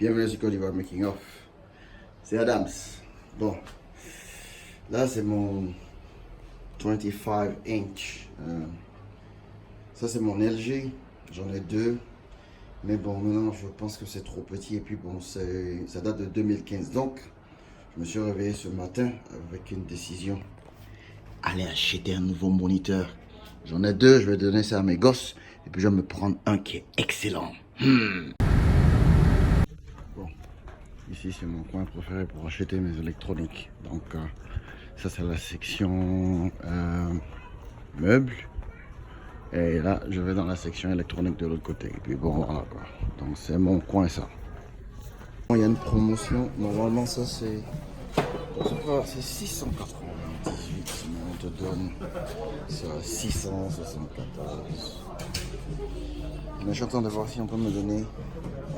Bienvenue sur Côte d'Ivoire Making of. C'est Adams. Bon, là c'est mon 25 inch. Ça c'est mon LG. J'en ai deux. Mais bon, maintenant je pense que c'est trop petit. Et puis bon, ça date de 2015. Donc, je me suis réveillé ce matin avec une décision. Aller acheter un nouveau moniteur. J'en ai deux, je vais donner ça à mes gosses. Et puis je vais me prendre un qui est excellent. Bon, ici c'est mon coin préféré pour acheter mes électroniques. Donc ça c'est la section meubles. Et là je vais dans la section électronique de l'autre côté. Et puis bon voilà quoi. Donc c'est mon coin ça. Il y a une promotion. Normalement ça c'est 698, mais on te donne ça à 674. Mais je suis en train de voir si on peut me donner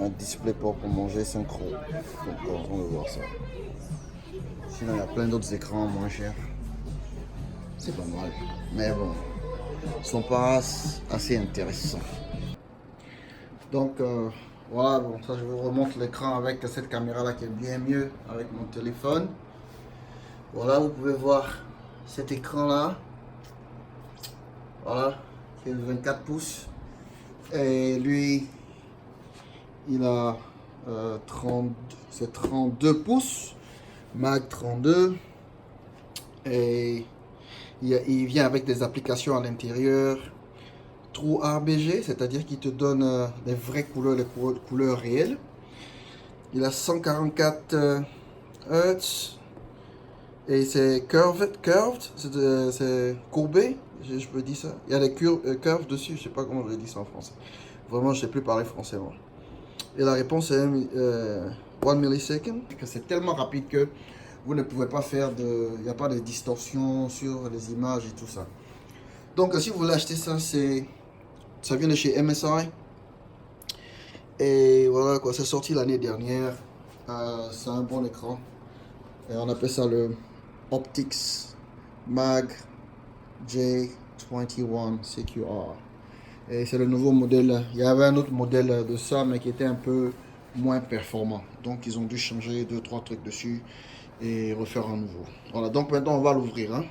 un DisplayPort pour manger synchro. Donc on va voir ça. Sinon il y a plein d'autres écrans moins chers. C'est pas mal. Mais bon, ils sont pas assez intéressants. Donc voilà, bon, ça je vous remonte l'écran avec cette caméra là qui est bien mieux avec mon téléphone. Voilà, vous pouvez voir cet écran là. Voilà, qui est de 24 pouces. Et lui, il a 32 pouces. Mag 32. Et il vient avec des applications à l'intérieur. True RGB, c'est-à-dire qu'il te donne des vraies couleurs, les couleurs réelles. Il a 144 Hz. Et c'est curved, c'est courbé, je peux dire ça. Il y a des curves dessus, je sais pas comment je dis ça en français. Vraiment, je sais plus parler français moi. Et la réponse est 1 millisecond. C'est tellement rapide que vous ne pouvez pas faire il n'y a pas de distorsion sur les images et tout ça. Donc si vous voulez acheter ça, ça vient de chez MSI. Et voilà quoi, c'est sorti l'année dernière. C'est un bon écran. Et on appelle ça le Optics Mag J21 CQR. Et c'est le nouveau modèle. Il y avait un autre modèle de ça, mais qui était un peu moins performant. Donc ils ont dû changer 2-3 trucs dessus et refaire un nouveau. Voilà, donc maintenant on va l'ouvrir. Hein.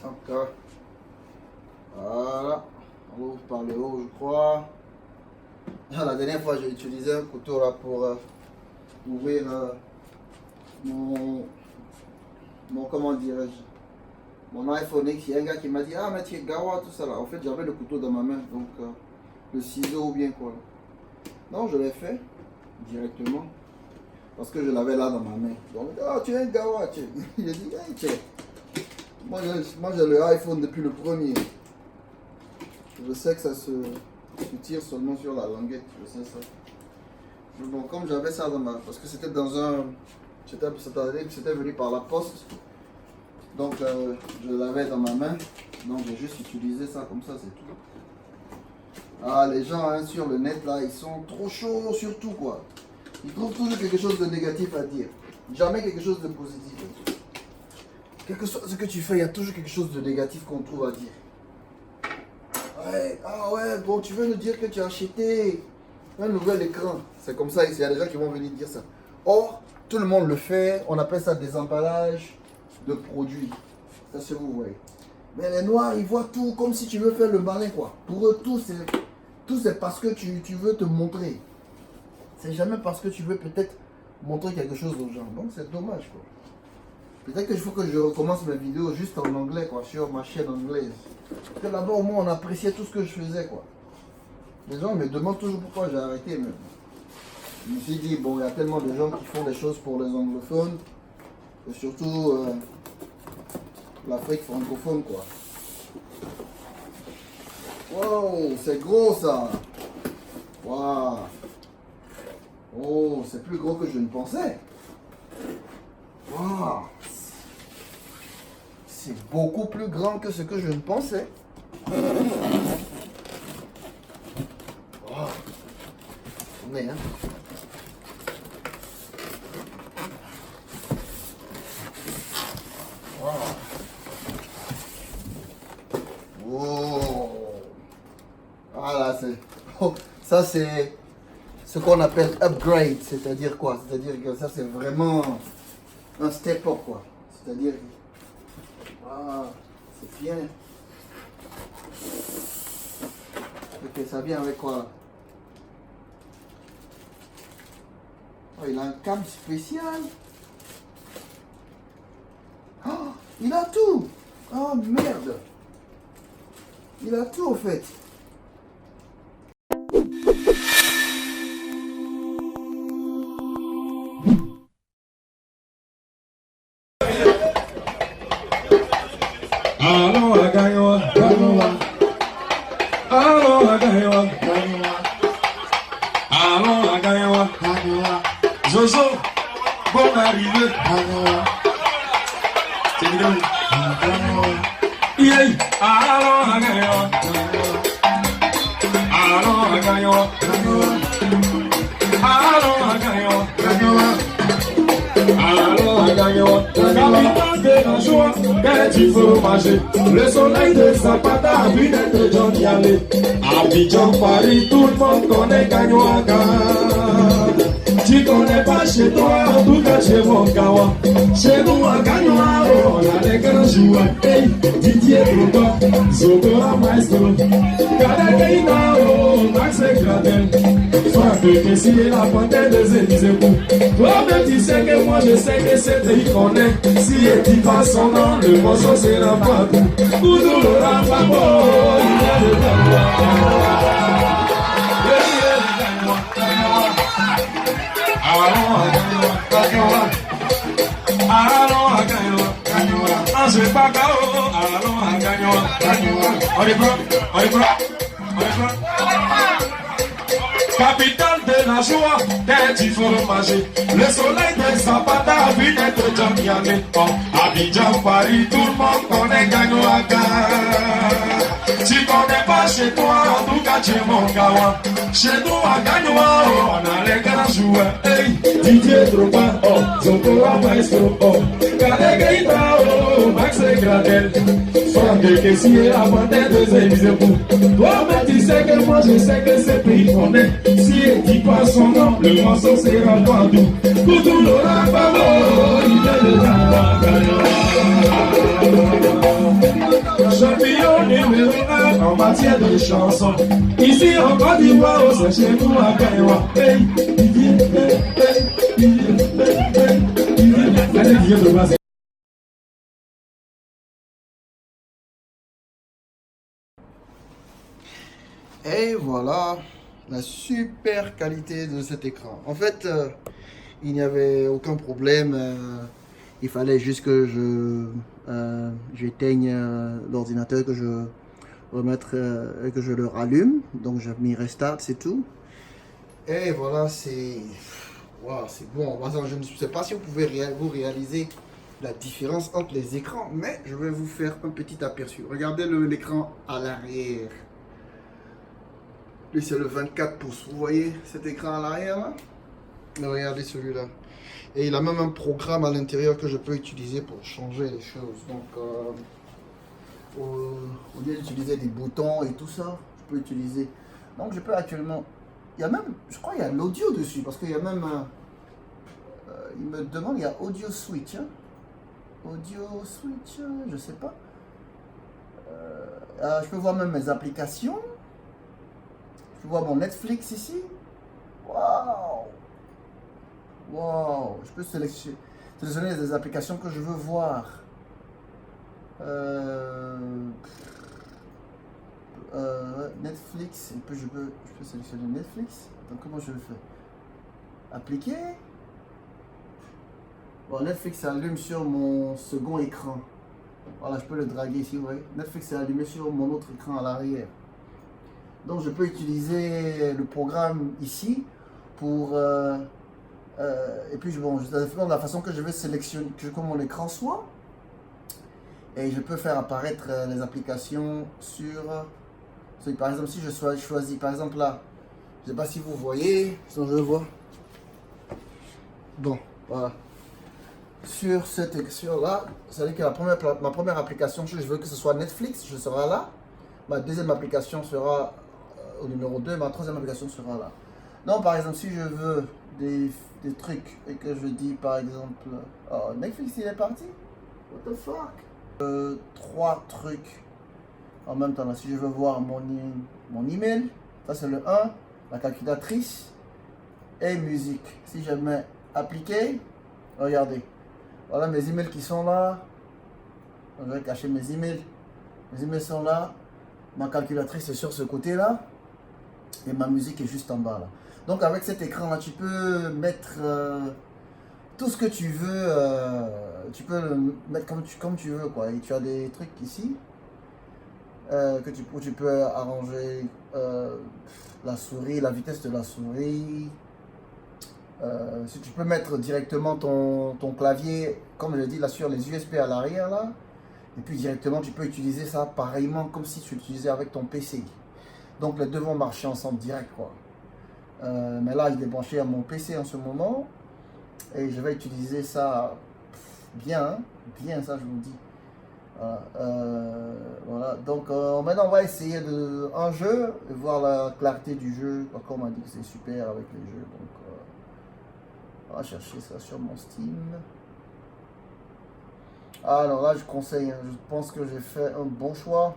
Donc, voilà, on ouvre par le haut, je crois. La dernière fois, j'ai utilisé un couteau là pour ouvrir mon comment dirais-je, mon iPhone X. Il y a un gars qui m'a dit, ah mais tu es gawa, tout ça là. En fait, j'avais le couteau dans ma main, donc le ciseau ou bien quoi. Non, je l'ai fait directement parce que je l'avais là dans ma main. Donc, ah, tu es un gawa, tu. Il a dit, hey, tu. Moi j'ai le iPhone depuis le premier. Je sais que ça se tire seulement sur la languette, je sais ça. Mais bon, comme j'avais ça dans ma... Parce que c'était dans un... C'était venu par la poste. Donc je l'avais dans ma main. Donc j'ai juste utilisé ça comme ça, c'est tout. Ah, les gens hein, sur le net là, ils sont trop chauds sur tout quoi. Ils trouvent toujours quelque chose de négatif à dire. Jamais quelque chose de positif à dire. Quel que soit ce que tu fais, il y a toujours quelque chose de négatif qu'on trouve à dire. Ouais, ah ouais, bon, tu veux nous dire que tu as acheté un nouvel écran. C'est comme ça, il y a des gens qui vont venir dire ça. Or, tout le monde le fait, on appelle ça des emballages de produits. Ça, c'est vous voyez. Mais les noirs, ils voient tout comme si tu veux faire le malin, quoi. Pour eux, tout c'est parce que tu veux te montrer. C'est jamais parce que tu veux peut-être montrer quelque chose aux gens. Donc, c'est dommage, quoi. Peut-être qu'il faut que je recommence mes vidéos juste en anglais, quoi, sur ma chaîne anglaise. Parce que là-bas, au moins, on appréciait tout ce que je faisais, quoi. Les gens me demandent toujours pourquoi j'ai arrêté, mais je me suis dit, bon, il y a tellement de gens qui font des choses pour les anglophones, et surtout l'Afrique francophone, quoi. Wow, c'est gros, ça. Waouh. Oh, c'est plus gros que je ne pensais. Waouh. C'est beaucoup plus grand que ce que je ne pensais. Oh. On est, hein. Wow. Ah là, c'est... Donc ça c'est ce qu'on appelle upgrade, c'est-à-dire quoi? C'est-à-dire que ça c'est vraiment un step up quoi. C'est-à-dire ah, c'est bien. Ok, ça vient avec quoi? Oh, il a un câble spécial. Oh, il a tout. Oh merde. Il a tout en fait. Allons à Gagnoa, allons à Gagnoa, allons à Gagnoa, Zozo, bonne arrivée, yeah, allons à Gagnoa, allons à Gagnoa, allons à Gagnoa. Allons à Gagnoa, capitale de la joie, quand il faut marcher. Le soleil de Zapata a vu d'être John Yale. Abidjan, Paris, tout le monde connaît Gagnoa. Tu connais pas chez toi, en tout cas chez mon Kawa. Chez nous à Gagnoa, on a des grands joueurs. Hey, Didier Drogba, Zokora Maestro, Kadekeina, Max Gradel. Franck Kessi et la fontaine de Zézébou. Toi-même tu sais que moi je sais que c'est lui qu'on est. Si il dit pas son nom, le morceau sera pas tout. Koudou le rapabo, il est le Gagnoa. Allons à Gagnoa, allons à Gagnoa, en ce pas KO, allons à Gagnoa, on est prêt, on est prêt, on est prêt. Capitale de la joie, quand il faut marcher. Le soleil de Zapata a vu d'être John Yane. Abidjan, Paris, tout le monde connaît Gagnoa. Tu connais pas chez toi, en tout cas chez mon Kawa. Chez nous à Gagnoa, on a les grands joueurs. Hey, Didier Drogba, Zokora Maestro, Kadekeina, Max Gradel. Franck Kessi et la fontaine de Zézébou. Toi-même tu sais que moi je sais que c'est pays qu'on est. Si il dit pas son nom, le morceau sera partout. Koudou le rapabo, il est le Gagnoa. Champion numéro 1 en matière de chansons. Ici en Côte d'Ivoire, c'est chez nous à Gagnoa. Hey, Didier, Didier de base. Et voilà la super qualité de cet écran. En fait, il n'y avait aucun problème. Il fallait juste que j'éteigne l'ordinateur, que je que je le rallume. Donc j'ai mis restart, c'est tout. Et voilà, c'est wow, c'est bon. Je ne sais pas si vous pouvez vous réaliser la différence entre les écrans, mais je vais vous faire un petit aperçu. Regardez l'écran à l'arrière. Lui, c'est le 24 pouces. Vous voyez cet écran à l'arrière là? Regardez celui-là. Et il a même un programme à l'intérieur que je peux utiliser pour changer les choses. Donc, au lieu d'utiliser des boutons et tout ça, je peux utiliser. Donc, je peux actuellement. Il y a même, je crois, il y a l'audio dessus parce qu'il y a même. Il me demande, il y a audio switch. Hein? Audio switch, je sais pas. Je peux voir même mes applications. Je vois mon Netflix ici. Waouh! Waouh! Je peux sélectionner des applications que je veux voir. Netflix. Et puis je peux sélectionner Netflix. Donc comment je le fais? Appliquer. Bon, Netflix s'allume sur mon second écran. Voilà, je peux le draguer ici, vous voyez. Netflix est allumé sur mon autre écran à l'arrière. Donc je peux utiliser le programme ici pour et puis bon, de la façon que je vais sélectionner que mon écran soit, et je peux faire apparaître les applications sur par exemple si je choisis par exemple là, je sais pas si vous voyez, si je le vois. Bon, voilà. Sur cette section là, c'est-à-dire que ma première application, je veux que ce soit Netflix, je serai là. Ma deuxième application sera au numéro 2, ma troisième application sera là. Donc par exemple, si je veux des trucs et que je dis par exemple, oh, Netflix il est parti? What the fuck? 3 trucs en même temps. Là, si je veux voir mon email, ça c'est le 1, la calculatrice et musique. Si je mets appliquer, regardez. Voilà mes emails qui sont là. Je vais cacher mes emails. Mes emails sont là. Ma calculatrice est sur ce côté-là. Et ma musique est juste en bas là. Donc avec cet écran là, tu peux mettre tout ce que tu veux. Tu peux le mettre comme tu veux quoi. Et tu as des trucs ici où tu peux arranger la souris, la vitesse de la souris. Si tu peux mettre directement ton clavier, comme je l'ai dit là, sur les USB à l'arrière là. Et puis directement tu peux utiliser ça pareillement comme si tu l'utilisais avec ton PC. Donc les deux vont marcher ensemble direct quoi. Mais là il est branché à mon PC en ce moment. Et je vais utiliser ça bien, hein, bien ça je vous dis. Voilà. Donc maintenant on va essayer un jeu et voir la clarté du jeu. Comme on m'a dit que c'est super avec les jeux. Donc on va chercher ça sur mon Steam. Alors là je conseille, hein, je pense que j'ai fait un bon choix.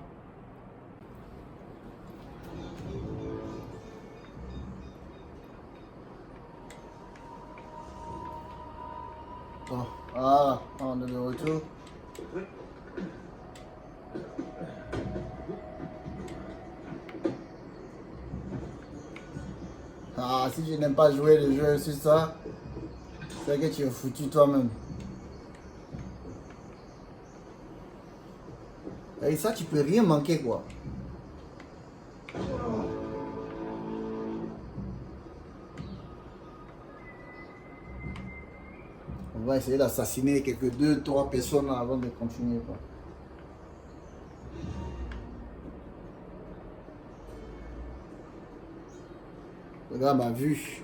Oh, ah, on est de retour. Ah, si je n'aime pas jouer le jeu sur ça, c'est que tu es foutu toi-même. Et ça, tu peux rien manquer quoi. On va essayer d'assassiner quelques 2-3 personnes avant de continuer quoi. Regarde ma vue.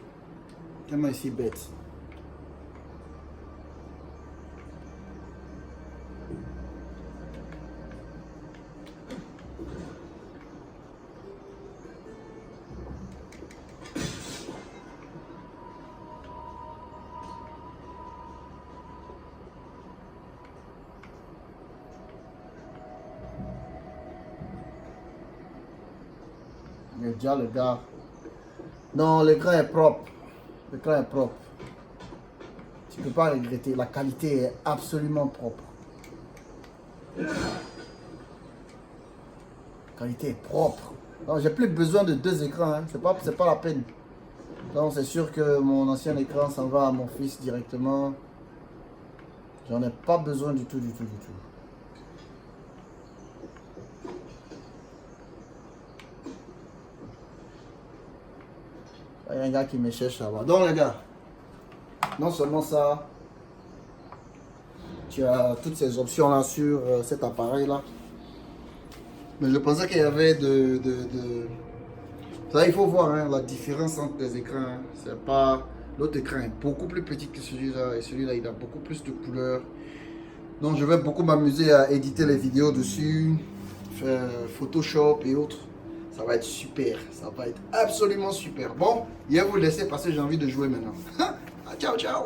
Tellement ici bête. Mais déjà le gars. Non, l'écran est propre. L'écran est propre. Tu ne peux pas regretter. La qualité est absolument propre. La qualité est propre. Non, j'ai plus besoin de 2 écrans. Hein. C'est pas la peine. Donc c'est sûr que mon ancien écran s'en va à mon fils directement. J'en ai pas besoin du tout. Il y a un gars qui me cherche là-bas. Donc les gars, non seulement ça, tu as toutes ces options là sur cet appareil là. Mais je pensais qu'il y avait ça, il faut voir hein, la différence entre les écrans. Hein. C'est pas... L'autre écran est beaucoup plus petit que celui-là. Et celui-là, il a beaucoup plus de couleurs. Donc je vais beaucoup m'amuser à éditer les vidéos dessus. Faire Photoshop et autres. Ça va être super. Ça va être absolument super. Bon, je vais vous laisser parce que j'ai envie de jouer maintenant. Ciao, ciao.